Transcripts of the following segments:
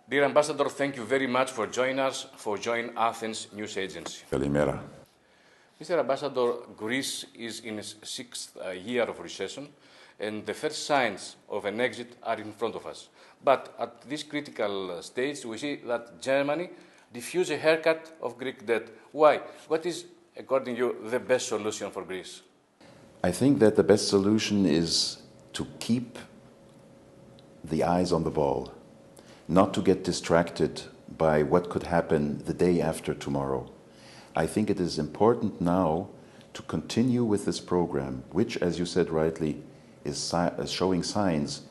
Dear Ambassador, thank you very much for joining us, for joining Athens News Agency. Καλημέρα. Mr. Ambassador, Greece is in its sixth year of recession, and the first signs of an exit are in front of us. But at this critical stage, we see that Germany diffused a haircut of Greek debt. Why? What is, according to you, the best solution for Greece? I think that the best solution is to keep the eyes on the ball, not to get distracted by what could happen the day after tomorrow. I think it is important now to continue with this program, which, as you said rightly, is showing signs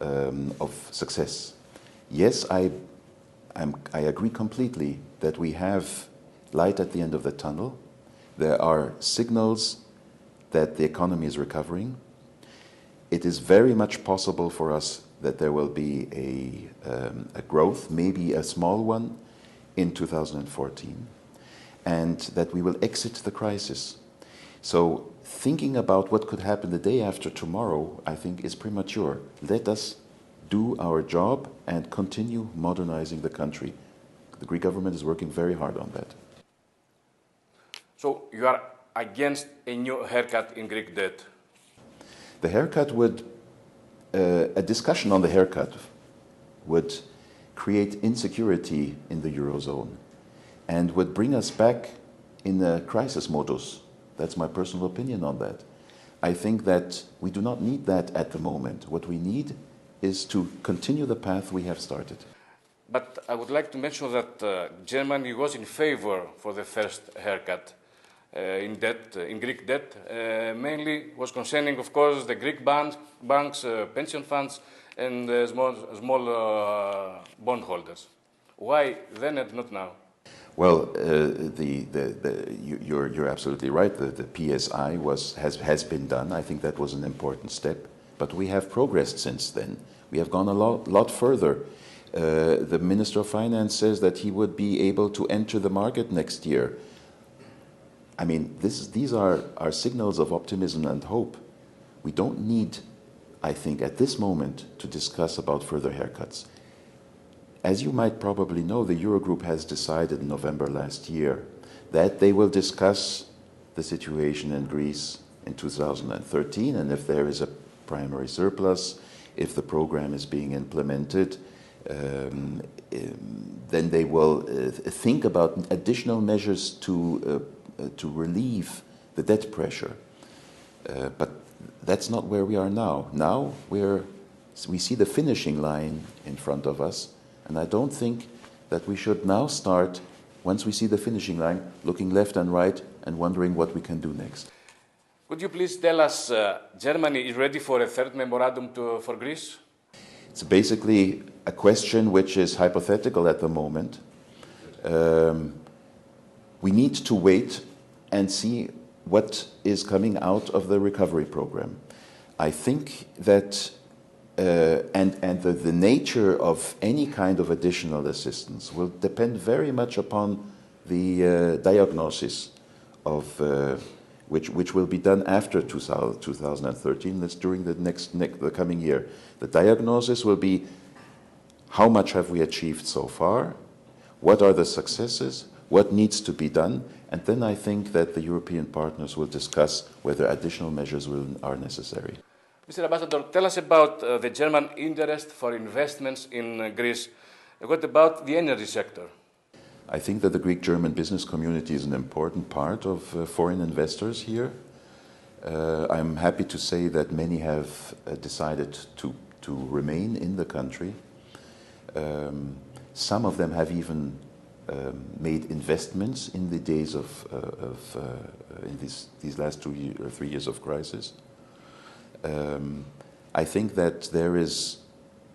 of success. Yes, I agree completely that we have light at the end of the tunnel. There are signals that the economy is recovering. It is very much possible for us that there will be a growth, maybe a small one, in 2014, and that we will exit the crisis. So thinking about what could happen the day after tomorrow, I think, is premature. Let us do our job and continue modernizing the country. The Greek government is working very hard on that. So you are against a new haircut in Greek debt? The haircut would, a discussion on the haircut would create insecurity in the Eurozone and would bring us back in a crisis modus. That's my personal opinion on that. I think that we do not need that at the moment. What we need is to continue the path we have started. But I would like to mention that Germany was in favor for the first haircut in Greek debt, mainly was concerning, of course, the Greek banks, pension funds, and small bondholders. Why then and not now? Well, you're absolutely right. The PSI has been done. I think that was an important step. But we have progressed since then. We have gone a lot further. The Minister of Finance says that he would be able to enter the market next year. I mean, these are signals of optimism and hope. We don't need, I think, at this moment to discuss about further haircuts. As you might probably know, the Eurogroup has decided in November last year that they will discuss the situation in Greece in 2013, and if there is a primary surplus, if the program is being implemented, then they will think about additional measures to relieve the debt pressure. But that's not where we are now. Now we see the finishing line in front of us, and I don't think that we should now start, once we see the finishing line, looking left and right and wondering what we can do next. Could you please tell us, Germany is ready for a third memorandum for Greece? It's basically a question which is hypothetical at the moment. We need to wait and see what is coming out of the recovery program. I think that the nature of any kind of additional assistance will depend very much upon the diagnosis of which will be done after 2013. That's during the coming year. The diagnosis will be how much have we achieved so far, what are the successes, what needs to be done, and then I think that the European partners will discuss whether additional measures are necessary. Mr. Ambassador, tell us about the German interest for investments in Greece. What about the energy sector? I think that the Greek-German business community is an important part of foreign investors here. I'm happy to say that many have decided to remain in the country. Some of them have even made investments in the days in these last 2 or 3 years of crisis. I think that there is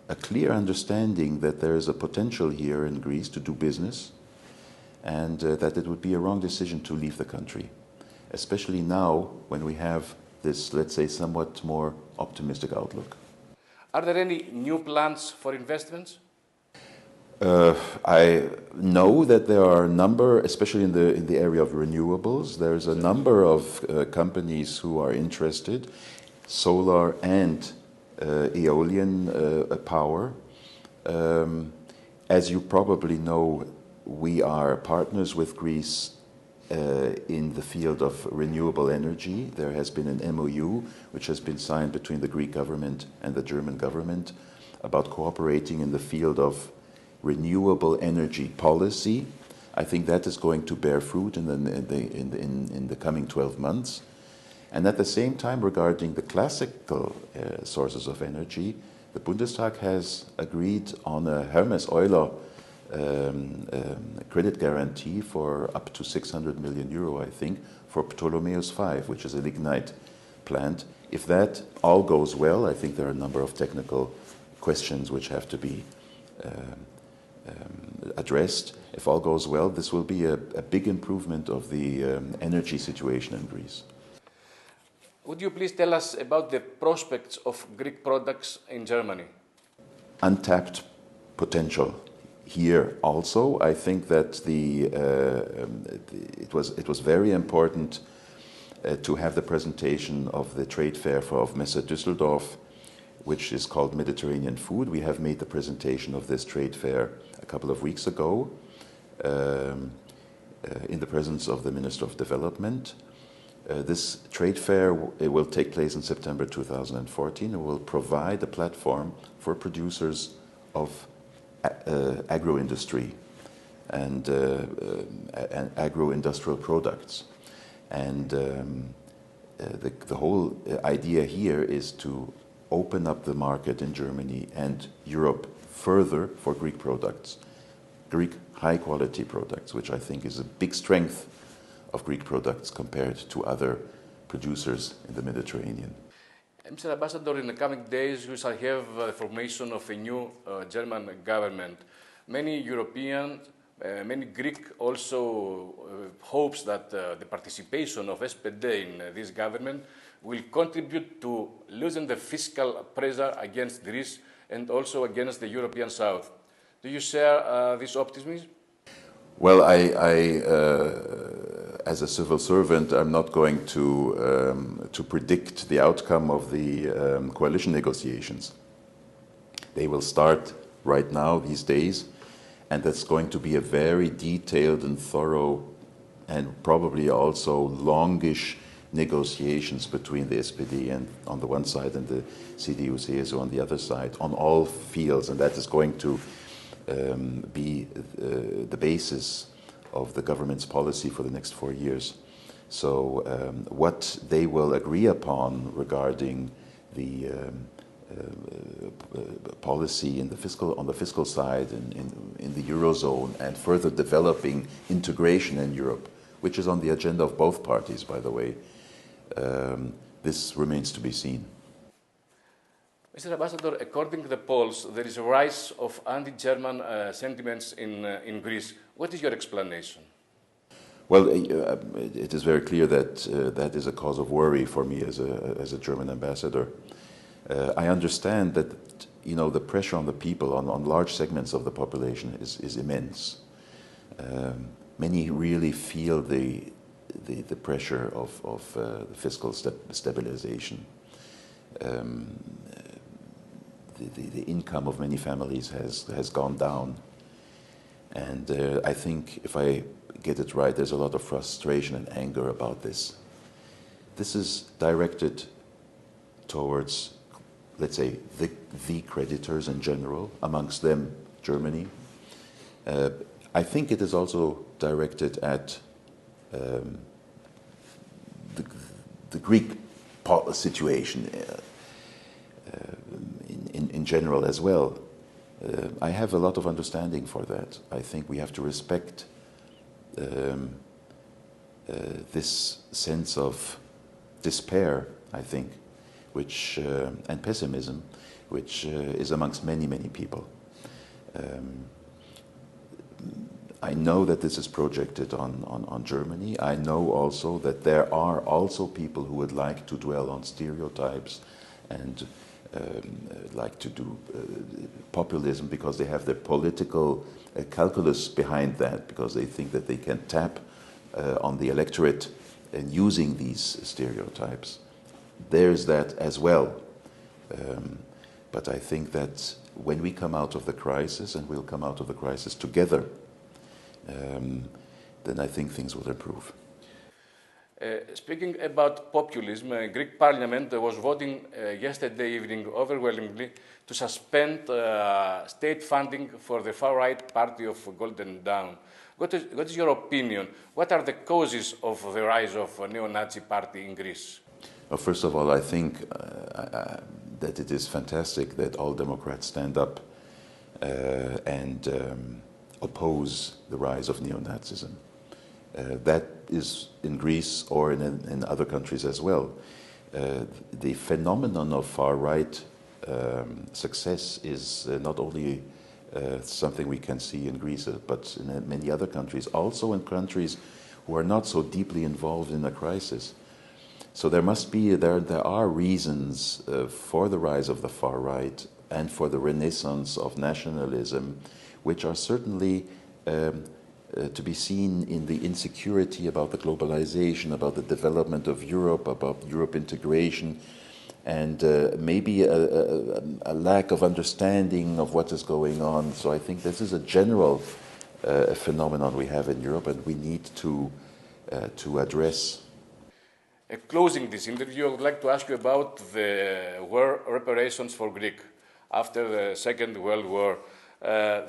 a clear understanding that there is a potential here in Greece to do business, and that it would be a wrong decision to leave the country, especially now when we have this, let's say, somewhat more optimistic outlook. Are there any new plans for investments? I know that there are a number, especially in the area of renewables, there's a number of companies who are interested, solar and aeolian power. As you probably know, we are partners with Greece in the field of renewable energy. There has been an MOU which has been signed between the Greek government and the German government about cooperating in the field of renewable energy policy. I think that is going to bear fruit in the coming 12 months. And at the same time, regarding the classical sources of energy, the Bundestag has agreed on a Hermes Euler credit guarantee for up to 600 million euro, I think, for Ptolemaios 5, which is a lignite plant. If that all goes well, I think there are a number of technical questions which have to be addressed. If all goes well, this will be a big improvement of the energy situation in Greece. Would you please tell us about the prospects of Greek products in Germany? Untapped potential here also. I think that it was very important to have the presentation of the trade fair of Messe Düsseldorf, which is called Mediterranean Food. We have made the presentation of this trade fair a couple of weeks ago in the presence of the Minister of Development. This trade fair will take place in September 2014 and will provide a platform for producers of agro-industry and agro-industrial products. And the whole idea here is to open up the market in Germany and Europe further for Greek products, Greek high-quality products, which I think is a big strength of Greek products compared to other producers in the Mediterranean. Mr. Ambassador, in the coming days we shall have the formation of a new German government. Many Europeans, many Greek also hopes that the participation of SPD in this government will contribute to loosen the fiscal pressure against Greece and also against the European South. Do you share this optimism? Well, as a civil servant, I'm not going to predict the outcome of the coalition negotiations. They will start right now, these days, and that's going to be a very detailed and thorough and probably also longish negotiations between the SPD and on the one side and the CDU-CSU on the other side on all fields, and that is going to be the basis of the government's policy for the next 4 years. So what they will agree upon regarding the policy in the on the fiscal side in the Eurozone and further developing integration in Europe, which is on the agenda of both parties, by the way, this remains to be seen. Mr. Ambassador, according to the polls, there is a rise of anti-German sentiments in Greece. What is your explanation? Well, it is very clear that that is a cause of worry for me as a German ambassador. I understand that, you know, the pressure on the people, on large segments of the population is immense. Many really feel the pressure of the fiscal stabilization. The income of many families has gone down. And I think, if I get it right, there's a lot of frustration and anger about this. This is directed towards, let's say, the creditors in general, amongst them Germany. I think it is also directed at the Greek situation in general as well. I have a lot of understanding for that. I think we have to respect this sense of despair, I think, which and pessimism, which is amongst many people. I know that this is projected on Germany. I know also that there are also people who would like to dwell on stereotypes and like to do populism because they have their political calculus behind that, because they think that they can tap on the electorate and using these stereotypes. There's that as well. But I think that when we come out of the crisis, and we'll come out of the crisis together, then I think things will improve. Speaking about populism, Greek Parliament was voting yesterday evening overwhelmingly to suspend state funding for the far-right party of Golden Dawn. What is your opinion? What are the causes of the rise of a neo-Nazi party in Greece? Well, first of all, I think that it is fantastic that all Democrats stand up and oppose the rise of neo-Nazism. That is in Greece or in other countries as well. The phenomenon of far-right success is not only something we can see in Greece, but in many other countries, also in countries who are not so deeply involved in a crisis. So there are reasons for the rise of the far-right and for the renaissance of nationalism, which are certainly to be seen in the insecurity about the globalization, about the development of Europe, about Europe integration, and maybe a lack of understanding of what is going on. So I think this is a general phenomenon we have in Europe, and we need to address. Closing this interview, I would like to ask you about the war reparations for Greek after the Second World War.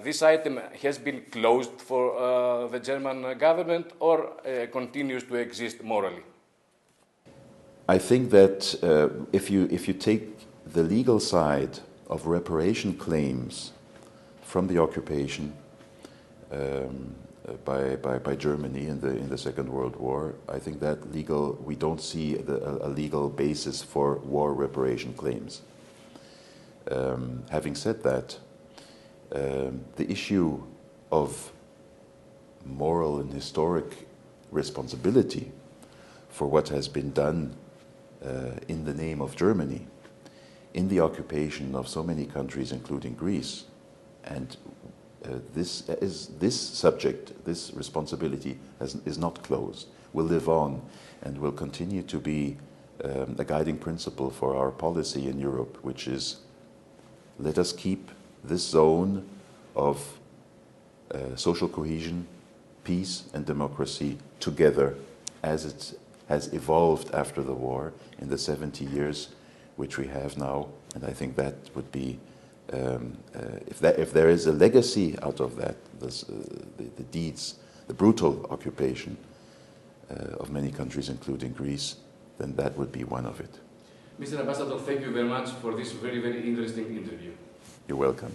This item has been closed for the German government or continues to exist morally? I think that if you take the legal side of reparation claims from the occupation by Germany in the Second World War, I think that we don't see a legal basis for war reparation claims. Having said that, the issue of moral and historic responsibility for what has been done in the name of Germany in the occupation of so many countries, including Greece, and this subject, this responsibility is not closed, will live on and will continue to be a guiding principle for our policy in Europe, which is, let us keep this zone of social cohesion, peace and democracy together as it has evolved after the war in the 70 years which we have now. And I think that would be, if there is a legacy out of that, the deeds, the brutal occupation of many countries, including Greece, then that would be one of it. Mr. Ambassador, thank you very much for this very, very interesting interview. You're welcome.